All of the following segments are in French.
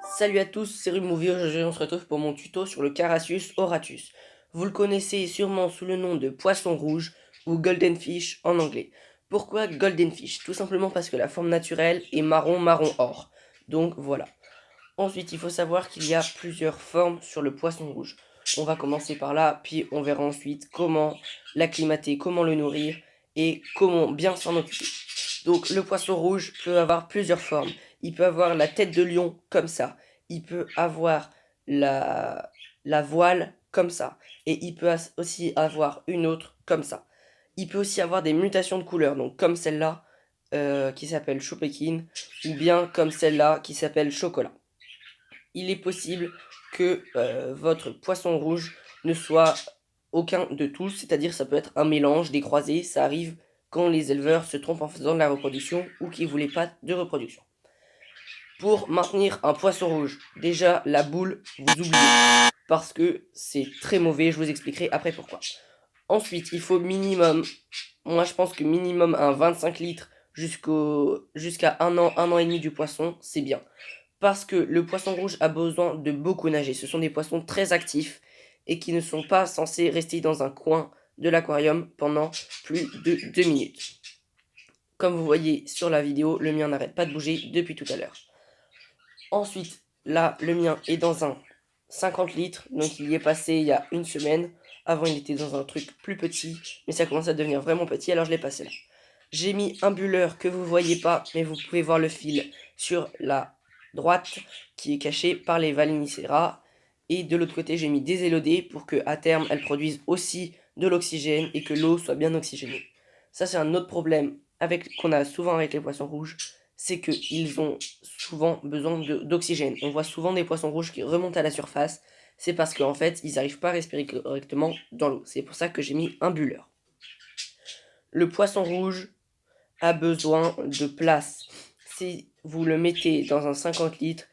Salut à tous, c'est Rumovie. Aujourd'hui on se retrouve pour mon tuto sur le Carassius auratus. Vous le connaissez sûrement sous le nom de poisson rouge ou golden fish en anglais. Pourquoi golden fish? Tout simplement parce que la forme naturelle est marron or. Donc voilà. Ensuite il faut savoir qu'il y a plusieurs formes sur le poisson rouge. On va commencer par là, puis on verra ensuite comment l'acclimater, comment le nourrir et comment bien s'en occuper. Donc le poisson rouge peut avoir plusieurs formes. Il peut avoir la tête de lion comme ça. Il peut avoir la voile comme ça. Et il peut aussi avoir une autre comme ça. Il peut aussi avoir des mutations de couleurs, donc comme celle-là qui s'appelle Choupékin, ou bien comme celle-là qui s'appelle Chocolat. Il est possible que votre poisson rouge ne soit aucun de tous, c'est-à-dire ça peut être un mélange, des croisés, ça arrive quand les éleveurs se trompent en faisant de la reproduction ou qu'ils ne voulaient pas de reproduction. Pour maintenir un poisson rouge, déjà la boule, vous oubliez, parce que c'est très mauvais, je vous expliquerai après pourquoi. Ensuite, il faut minimum, moi je pense que minimum un 25 litres jusqu'à un an et demi du poisson, c'est bien. Parce que le poisson rouge a besoin de beaucoup nager. Ce sont des poissons très actifs et qui ne sont pas censés rester dans un coin de l'aquarium pendant plus de 2 minutes. Comme vous voyez sur la vidéo, le mien n'arrête pas de bouger depuis tout à l'heure. Ensuite, là, le mien est dans un 50 litres, donc il y est passé il y a une semaine. Avant, il était dans un truc plus petit, mais ça commence à devenir vraiment petit, alors je l'ai passé là. J'ai mis un bulleur que vous ne voyez pas, mais vous pouvez voir le fil sur la droite qui est caché par les Valinicera. Et de l'autre côté, j'ai mis des élodées pour que à terme, elles produisent aussi de l'oxygène et que l'eau soit bien oxygénée. Ça, c'est un autre problème qu'on a souvent avec les poissons rouges, c'est qu'ils ont souvent besoin d'oxygène. On voit souvent des poissons rouges qui remontent à la surface. C'est parce qu'en fait, ils n'arrivent pas à respirer correctement dans l'eau. C'est pour ça que j'ai mis un bulleur. Le poisson rouge a besoin de place. Si vous le mettez dans un 50 litres,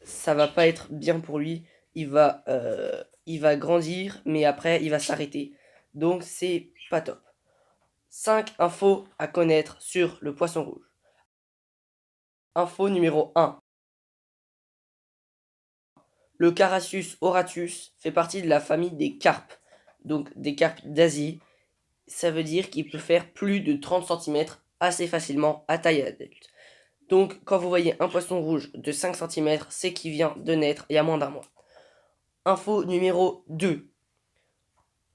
ça va pas être bien pour lui. Il va grandir, mais après, il va s'arrêter. Donc, c'est pas top. 5 infos à connaître sur le poisson rouge. Info numéro 1. Le Carassius auratus fait partie de la famille des carpes, donc des carpes d'Asie. Ça veut dire qu'il peut faire plus de 30 cm assez facilement à taille adulte. Donc quand vous voyez un poisson rouge de 5 cm, c'est qu'il vient de naître il y a moins d'un mois. Info numéro 2.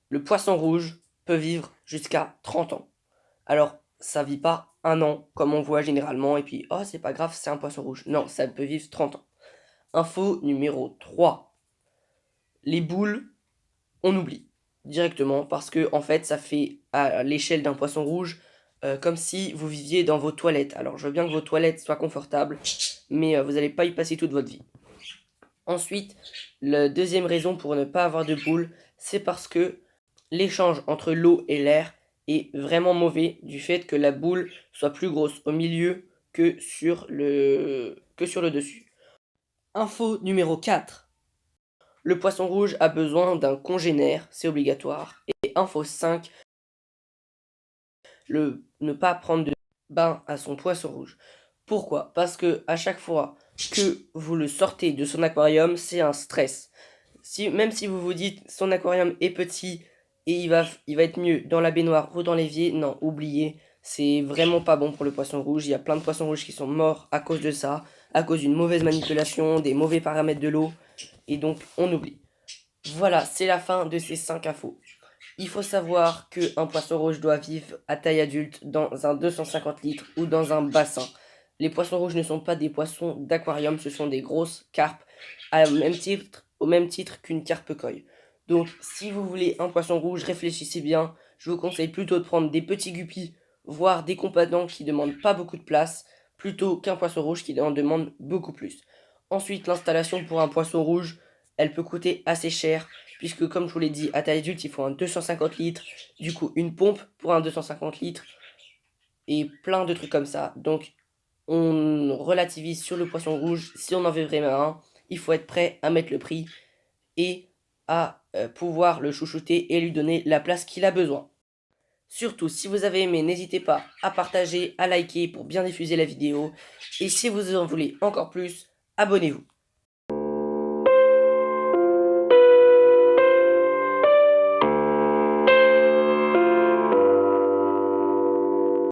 Le poisson rouge peut vivre jusqu'à 30 ans. Alors, ça vit pas un an comme on voit généralement et puis, oh c'est pas grave, c'est un poisson rouge. Non, ça peut vivre 30 ans. Info numéro 3. Les boules, on oublie directement parce que en fait ça fait à l'échelle d'un poisson rouge comme si vous viviez dans vos toilettes. Alors je veux bien que vos toilettes soient confortables, mais vous n'allez pas y passer toute votre vie. Ensuite, la deuxième raison pour ne pas avoir de boules, c'est parce que l'échange entre l'eau et l'air est vraiment mauvais du fait que la boule soit plus grosse au milieu que sur le dessus. Info numéro 4. Le poisson rouge a besoin d'un congénère, c'est obligatoire. Et info 5, ne pas prendre de bain à son poisson rouge. Pourquoi? Parce que à chaque fois que vous le sortez de son aquarium, c'est un stress. Même si vous vous dites son aquarium est petit et il va être mieux dans la baignoire ou dans l'évier, non, oubliez, c'est vraiment pas bon pour le poisson rouge. Il y a plein de poissons rouges qui sont morts à cause de ça, à cause d'une mauvaise manipulation, des mauvais paramètres de l'eau, et donc on oublie. Voilà, c'est la fin de ces 5 infos. Il faut savoir qu'un poisson rouge doit vivre à taille adulte dans un 250 litres ou dans un bassin. Les poissons rouges ne sont pas des poissons d'aquarium, ce sont des grosses carpes au même titre qu'une carpe koi. Donc si vous voulez un poisson rouge, réfléchissez bien. Je vous conseille plutôt de prendre des petits guppies, voire des compagnons qui ne demandent pas beaucoup de place, plutôt qu'un poisson rouge qui en demande beaucoup plus. Ensuite, l'installation pour un poisson rouge, elle peut coûter assez cher, puisque comme je vous l'ai dit, à taille adulte, il faut un 250 litres, du coup une pompe pour un 250 litres, et plein de trucs comme ça. Donc on relativise sur le poisson rouge, si on en veut vraiment un, il faut être prêt à mettre le prix et à pouvoir le chouchouter et lui donner la place qu'il a besoin. Surtout, si vous avez aimé, n'hésitez pas à partager, à liker pour bien diffuser la vidéo, et si vous en voulez encore plus, abonnez-vous.